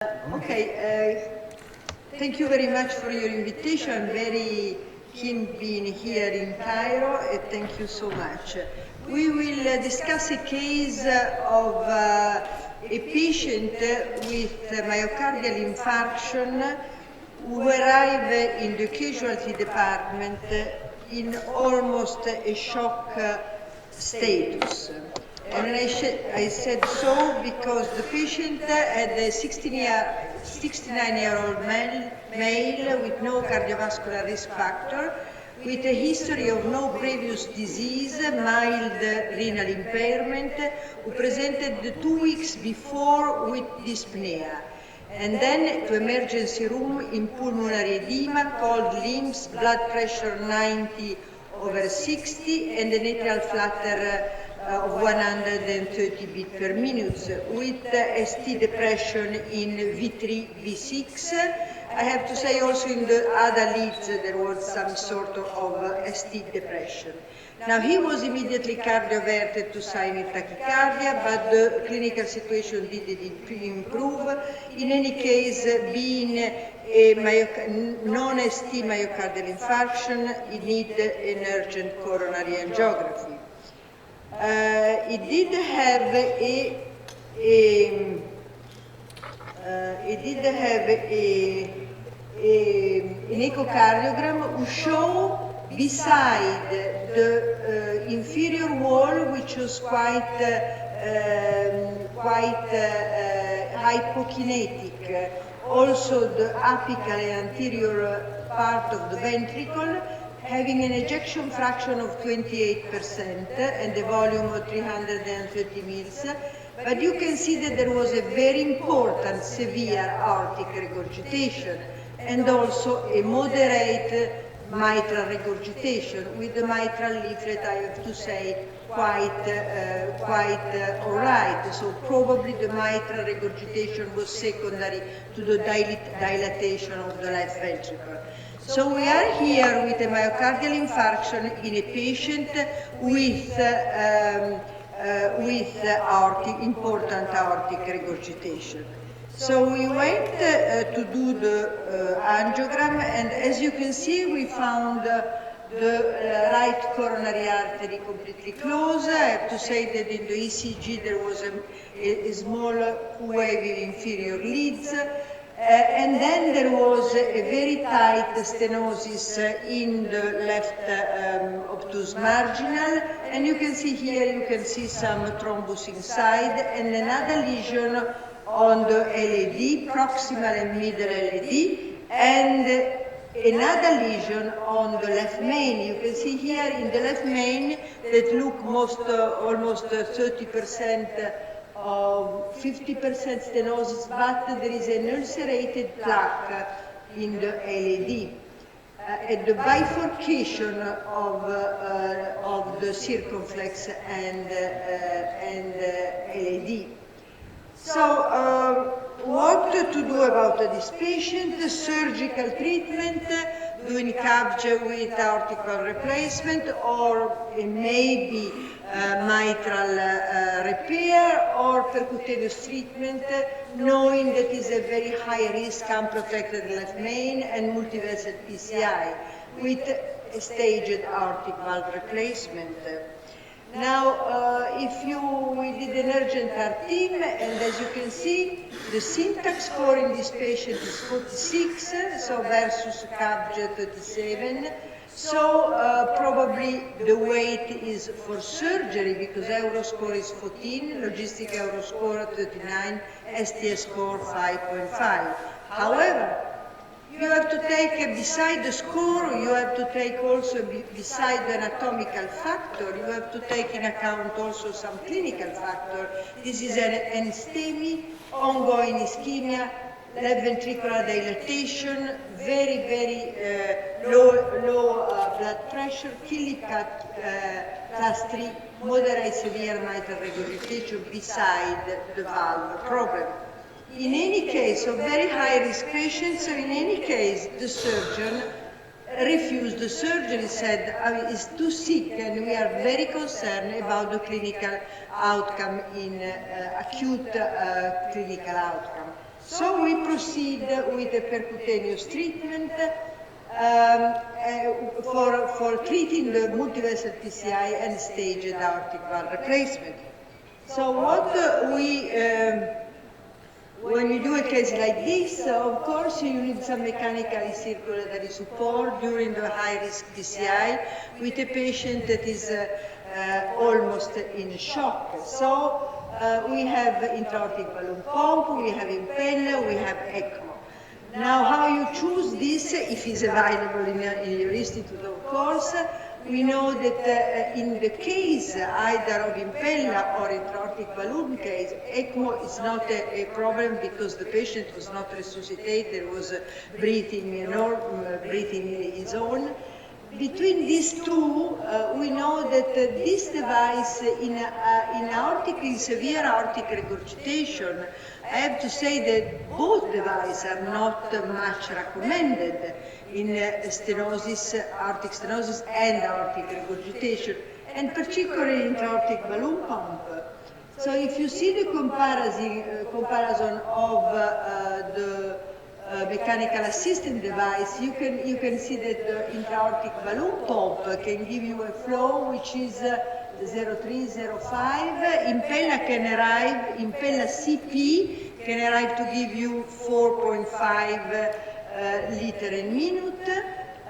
Thank you very much for your invitation. I'm very keen being here in Cairo, and thank you so much. We will discuss a case of a patient with myocardial infarction who arrived in the casualty department in almost a shock status. And I said so because the patient had a 69-year-old male with no cardiovascular risk factor, with a history of no previous disease, mild renal impairment, who presented 2 weeks before with dyspnea. And then to emergency room in pulmonary edema, cold limbs, blood pressure 90/60, and an atrial flutter of 130 beats per minute, with ST depression in V3, V6. I have to say also in the other leads there was some sort of ST depression. Now he was immediately cardioverted to silent tachycardia, but the clinical situation didn't improve. In any case, being a non-ST myocardial infarction, it needed an urgent coronary angiography. It did have an echocardiogram who showed beside the inferior wall, which was quite hypokinetic, also the apical and anterior part of the ventricle, having an ejection fraction of 28% and a volume of 330 mils. But you can see that there was a very important severe aortic regurgitation and also a moderate mitral regurgitation, with the mitral leaflet, I have to say, quite all right. So probably the mitral regurgitation was secondary to the dilatation of the left ventricle. So we are here with a myocardial infarction in a patient with important aortic regurgitation. So we went to do the angiogram, and as you can see, we found the right coronary artery completely closed. I have to say that in the ECG there was a small wave in inferior leads. And then there was a very tight stenosis in the left obtuse marginal, and you can see here, you can see some thrombus inside, and another lesion on the LAD, proximal and middle LAD, and another lesion on the left main. You can see here in the left main that look almost 30%, 50% stenosis, but there is an ulcerated plaque in the LAD at the bifurcation of the circumflex and LAD. So what to do about this patient? Surgical treatment, doing CABG with aortic valve replacement, or maybe mitral repair, or percutaneous treatment, knowing that is a very high risk unprotected left main and multivessel PCI with a staged aortic valve replacement. Now, we did an urgent heart team, and as you can see, the syntax score in this patient is 46, so versus CABG 37. So probably the weight is for surgery, because Euroscore is 14, logistic Euroscore 39, STS score 5.5. However, you have to take, beside the score, you have to take also, beside the anatomical factor, you have to take in account also some clinical factor. This is an STEMI, ongoing ischemia, left ventricular dilatation, very low blood pressure, Killicat class 3, moderate severe mitral regurgitation beside the valve problem. In any case, of very high-risk patients, so in any case, the surgeon refused the surgery, said, he's too sick, and we are very concerned about the clinical outcome in acute clinical outcome. So we proceed with a percutaneous treatment for treating the multivessel PCI and staged aortic valve replacement. So what when you do a case like this, of course, you need some mechanically circulatory support during the high-risk PCI with a patient that is almost in shock. So we have intra-aortic balloon pump, we have impeller, we have ECMO. Now, how you choose this, if it's available in your institute, of course, we know that in the case either of impeller or intra-aortic balloon case, ECMO is not a problem because the patient was not resuscitated, was breathing his own. Between these two, we know that this device in severe aortic regurgitation, I have to say that both devices are not much recommended in stenosis, aortic stenosis and aortic regurgitation, and particularly in aortic balloon pump. So if you see the comparison of the mechanical assistant device, you can see that the intra-aortic balloon pump can give you a flow which is 0.305. Impeller CP can arrive to give you 4.5 liter a minute,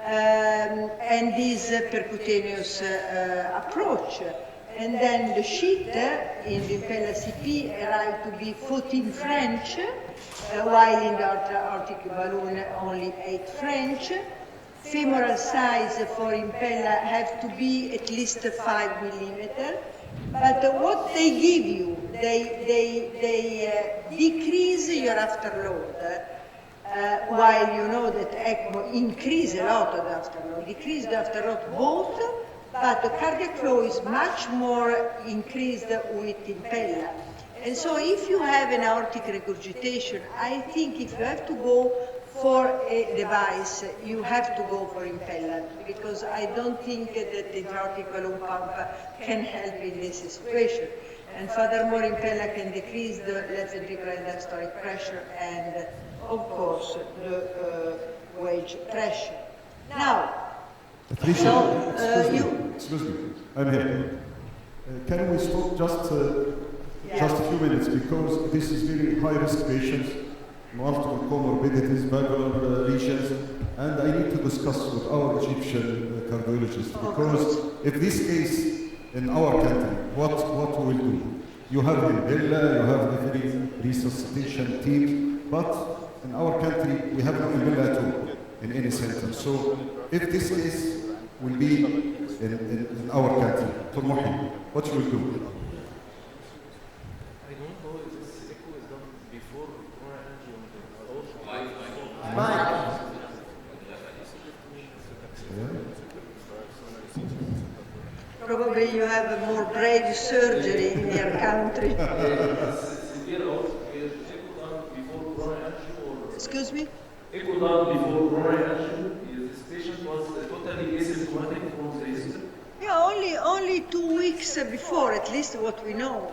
and this percutaneous approach. And then the sheet in the impeller CP arrived to be 14 French, while in the aortic balloon only 8 French. Femoral size for impeller have to be at least 5 millimeter. But what they give you, they decrease your afterload, while you know that ECMO increase a lot of the afterload, decrease the afterload both, but the cardiac flow is much more increased with impeller. And so if you have an aortic regurgitation, I think if you have to go for a device, you have to go for impeller, because I don't think that the aortic balloon pump can help in this situation. And furthermore, impeller can decrease the left ventricular and diastolic pressure and, of course, the wedge pressure. Now, Patrizia, excuse me, I'm here. Can we stop just a few minutes, because this is very high-risk patients, multiple comorbidities, valvular lesions, and I need to discuss with our Egyptian cardiologist, because if this case in our country, what we will do? You have Imbella, you have the very resuscitation team, but in our country we have no Imbella at all in any center. So if this case will be in our country, Dr. Mohi, what will you do? I don't know if this echo is done before coronary angiogram or probably you have a more brave surgery in your country. Excuse me? Echo done before coronary angiogram. This patient was totally asymptomatic from the history. Yeah, only 2 weeks before, at least what we know.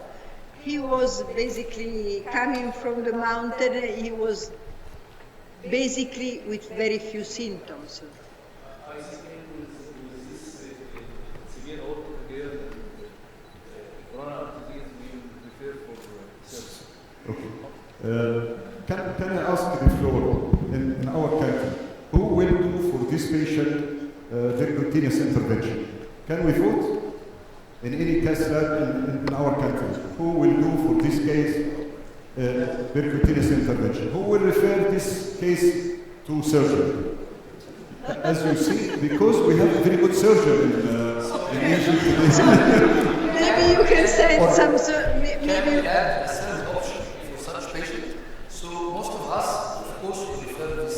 He was basically coming from the mountain. He was basically with very few symptoms. I suspect with this severe aortic tear and coronary arteries, we will refer for service. Okay. Can I ask the floor, in our country, who will do for this patient percutaneous intervention? Can we vote? In any cath lab in our country, who will do for this case percutaneous intervention? Who will refer this case to surgery? As you see, because we have a very good surgeon in Egypt. Maybe you can send some. Maybe you add a third option for such patient. So most of us, of course, we refer this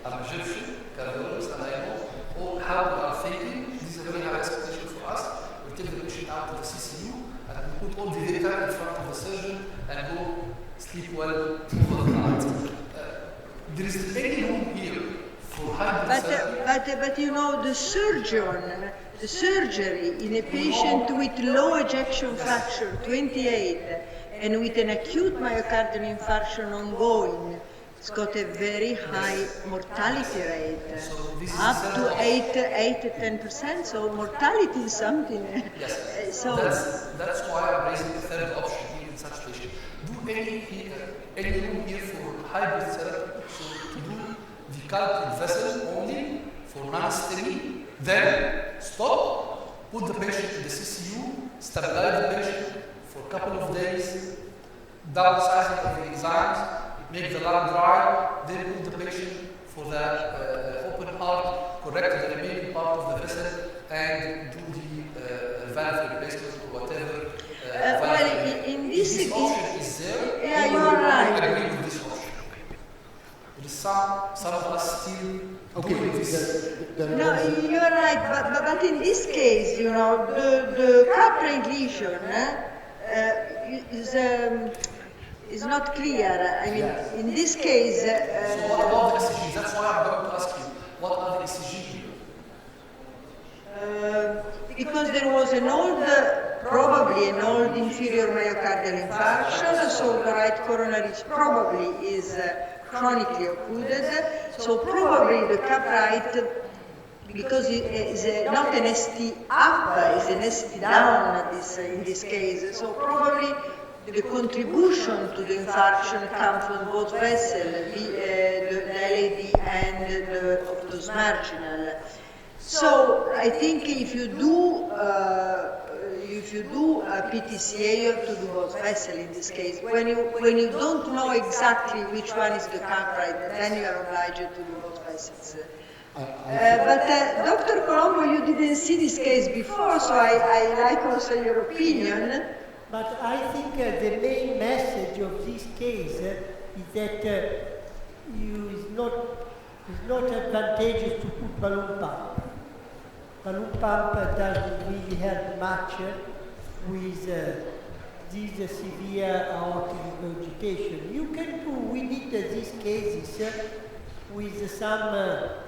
Egyptian cardiologist, and I know all how we are thinking. This is a very high expectation for us. We take the patient out to the CCU and we put all the data in front of the surgeon and go sleep well over the night. There is any room here for but you know, the surgery in a patient with low ejection fraction, 28, and with an acute myocardial infarction ongoing, it's got a very high mortality rate, So this is up to 8-10%. So mortality is something. Yes. So That's why I'm raising the third option here in such patients. Do any room here for hybrid therapy? So to do the calcium vessel only for non-STEMI, then stop, put the patient in the CCU, stabilize the patient for a couple of days, downsizing of the enzymes, make the lung dry, then put the patient for the open heart, correct the remaining part of the vessel, and do the valve replacement or whatever. well, in this option is there. yeah, you are right. I agree with this option. There is some of us still doing this. No, you are right, but in this case, you know, the cup lesion is not clear. I mean, in this case. So what about the ECG? That's why I'm going to ask you, what are the ECG here? Because there was probably an old inferior myocardial infarction, so the right coronary probably is chronically occluded, so probably the cup right, because it is not an ST up, it's an ST down in this case, so probably the contribution to the infarction comes from both vessels, the LAD and the obtuse marginal. So I think if you do a PTCA, you have to do both vessels in this case. When you don't know exactly which one is the culprit, then you are obliged to do both vessels. But Dr. Colombo, you didn't see this case before, so I like also your opinion. But I think the main message of this case is that it's not advantageous to put balloon pump. Balloon pump doesn't really help much with this severe aortic regurgitation. We need these cases with some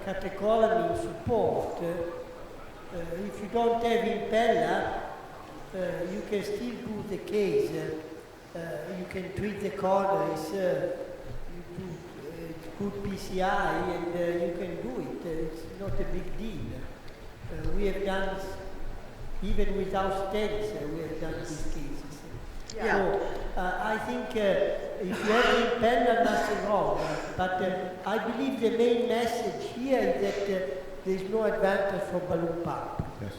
catecholamine support. If you don't have impeller, you can still do the case. You can treat the coronaries, you do good PCI, and you can do it. It's not a big deal. We have done, even without stents, we have done these cases. Yeah. So I think if you have the impeller, nothing wrong. But I believe the main message here is that there is no advantage for balloon pump. Yes.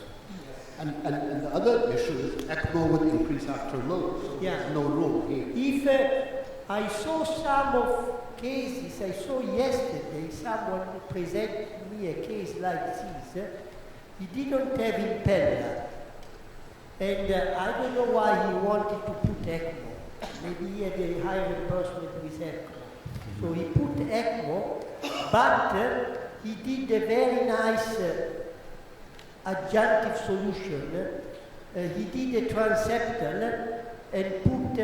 And the other issue is ECMO would increase after load, so there's no room here. If I saw some of cases, I saw yesterday someone presented me a case like this. He didn't have impeller, and I don't know why he wanted to put ECMO. Maybe he had a high reimbursement with ECMO. So he put ECMO, but he did a very nice adjunctive solution. He did a transeptal and put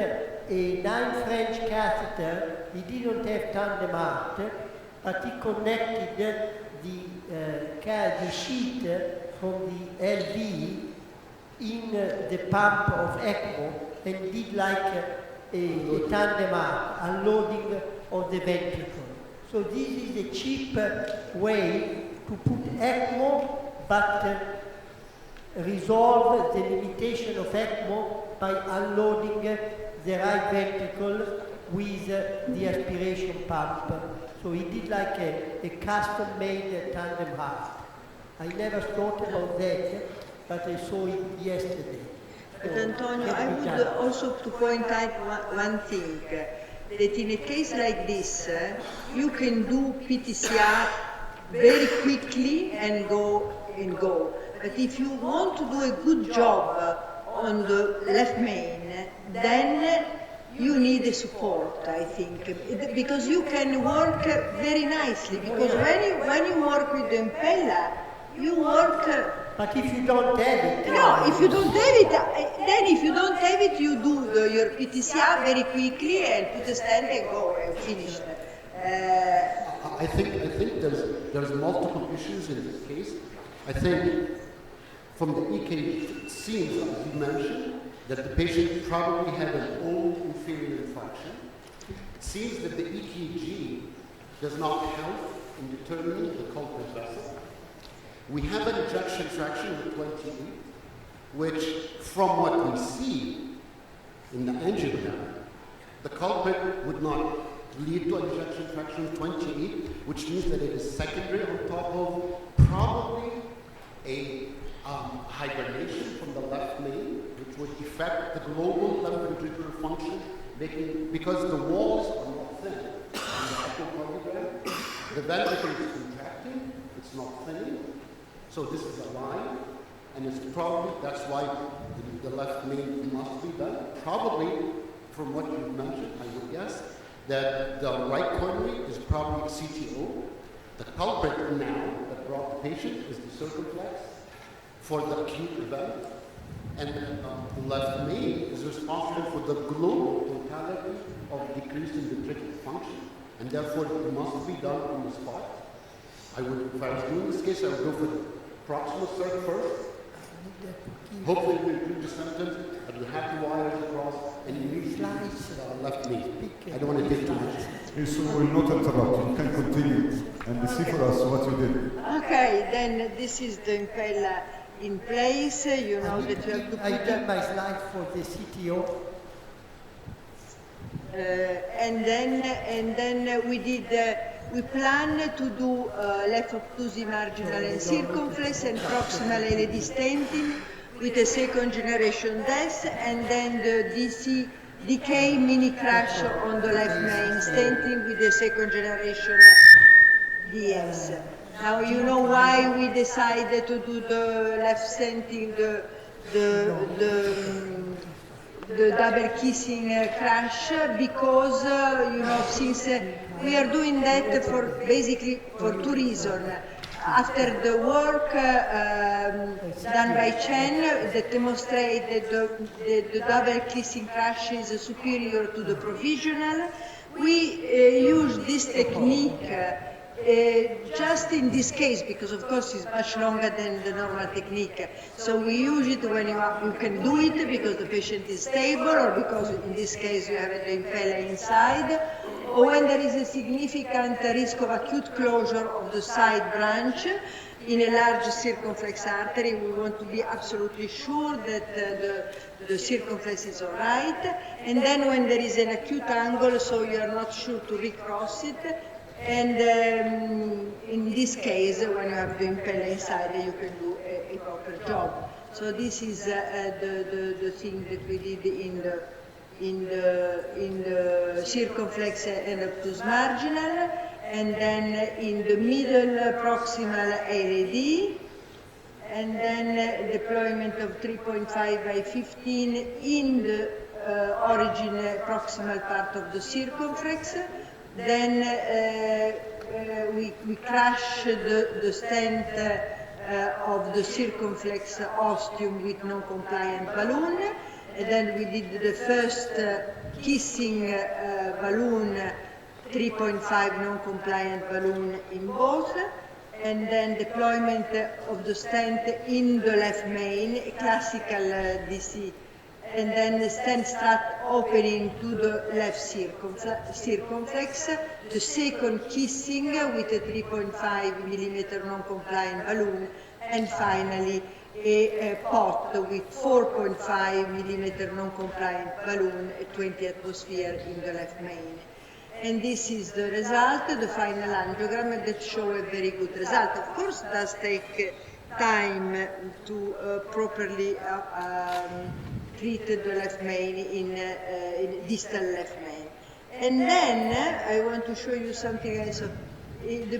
a 9 French catheter. He didn't have tandem heart, but he connected the sheet from the LV in the pump of ECMO and did like a tandem heart, unloading of the ventricle. So this is a cheap way to put ECMO, but resolve the limitation of ECMO by unloading the right ventricle with the aspiration pump. So he did like a custom-made tandem heart. I never thought about that, but I saw it yesterday. But Antonio, I would also to point out one thing, that in a case like this, you can do PTCR very quickly and go. But if you want to do a good job on the left main, then you need a support, I think, because you can work very nicely. Because when you work with the impeller, you work. But if you don't have it. No, if you don't have it, then if you don't have it, you do your PTCR very quickly and put a stent and go and finish. I think there's multiple issues in this case. I think from the EKG scenes that you mentioned, that the patient probably had an old inferior infarction. It seems that the EKG does not help in determining the culprit vessel. We have an ejection fraction of 28, which, from what we see in the angiogram, the culprit would not lead to an ejection fraction of 28, which means that it is secondary on top of probably a hibernation from the left main, which would affect the global left ventricular function, because the walls are not thin. In the echocardiogram, the ventricle is contracting, it's not thinning. So this is a line, and it's probably, that's why the left main must be done. Probably, from what you mentioned, I would guess, that the right coronary is probably CTO. The culprit now that brought the patient is the circumflex for the acute event, and the left main is responsible for the global totality of decrease in ventricular function, and therefore it must be done on the spot. If I was doing this case, I would go for the proximal third first. Hopefully we improve the symptoms, and we have the wires across, and you need left knee. I don't want to take too much. Okay, so we'll not interrupt. You can continue and see for us what you did. Okay, then this is the impella in place. You know that you have to put I did my slide for the CTO. and then we plan to do left obtusi marginal and circumflex and proximal LAD stenting with a second generation DES, and then the DK mini crash on the left main stenting with the second generation DS. Now you know why we decided to do the left stenting, the double kissing crash, because you know, since we are doing that for basically for two reasons. After the work done by Chen that demonstrated the double kissing crash is superior to the provisional, we use this technique just in this case, because of course it's much longer than the normal technique. So we use it when you can do it because the patient is stable, or because in this case you have the impella inside, or when there is a significant risk of acute closure of the side branch in a large circumflex artery. We want to be absolutely sure that the circumflex is all right. And then when there is an acute angle, so you are not sure to recross it. And in this case, when you have the impella inside, you can do a proper job. So this is the thing that we did in the circumflex and obtuse marginal, and then in the middle proximal LAD, and then deployment of 3.5 by 15 in the origin proximal part of the circumflex. Then we crash the stent of the circumflex ostium with non-compliant balloon. And then we did the first kissing balloon, 3.5 non-compliant balloon in both. And then deployment of the stent in the left main, a classical DC. And then the stent strut opening to the left circumflex, the second kissing with a 3.5 millimeter non-compliant balloon, and finally a pot with 4.5 millimeter non-compliant balloon at 20 atmosphere in the left main. And this is the result, the final angiogram that show a very good result. Of course, it does take time to properly treat the left main in distal left main. And then I want to show you something else. The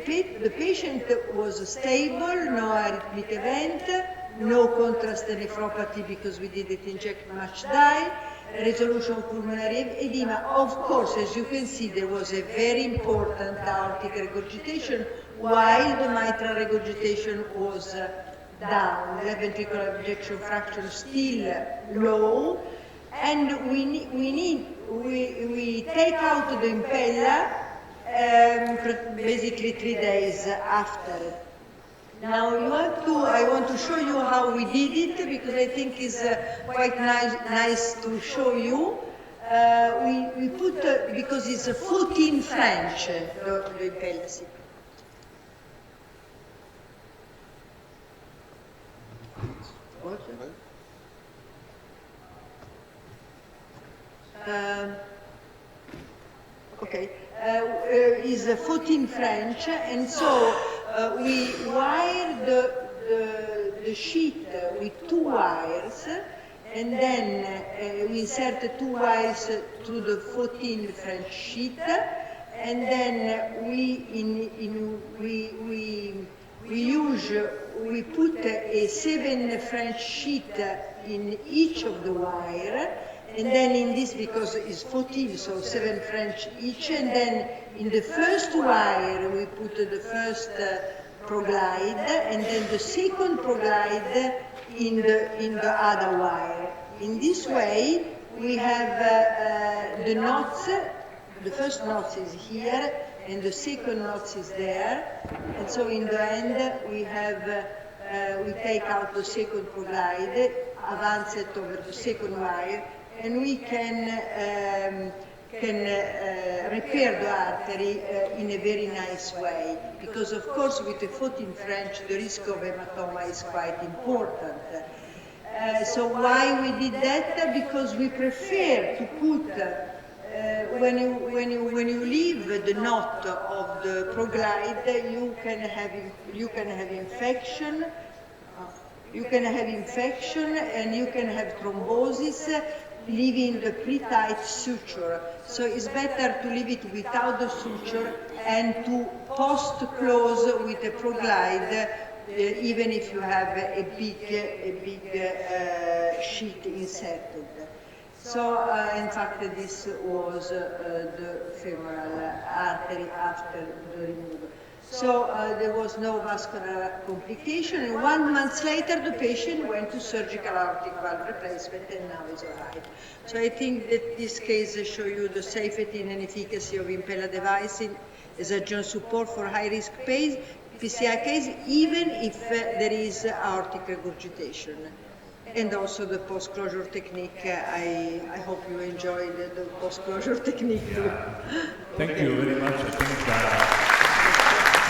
patient was stable, no arrhythmic event, no contrast nephropathy because we didn't inject much dye, resolution of pulmonary edema. Of course, as you can see, there was a very important aortic regurgitation, while the mitral regurgitation was down, left ventricular ejection fraction still low, and we take out the impella basically 3 days after. Now you have to, I want to show you how we did it because I think it's quite nice to show you. We put, because it's a 14 French, le impellesi. What? Okay, is 14 French, and so we wired the sheet with 2 wires, and then we inserted 2 wires through the 14 French sheet, and then we put a 7 French sheet in each of the wire. And then in this, because it's 14, so 7 French each, and then in the first wire we put the first proglide, and then the second proglide in the other wire. In this way, we have the knots. The first knot is here, and the second knot is there. And so in the end, we have we take out the second proglide, advance it over the second wire, and we can repair the artery in a very nice way. Because of course with the 14 French the risk of hematoma is quite important. So why we did that? Because we prefer to put, when you leave the knot of the proglide, you can have infection. You can have infection and you can have thrombosis, leaving the pre-tight suture. So it's better to leave it without the suture and to post-close with a proglide, even if you have a big sheet inserted. So in fact this was the femoral artery after the removal. So there was no vascular complication, and 1 month later the patient went to surgical aortic valve replacement, and now is all right. So I think that this case shows you the safety and efficacy of Impella device as adjunct support for high-risk PCI case, even if there is aortic regurgitation. And also the post-closure technique. I hope you enjoyed the post-closure technique too. Thank you very much. I think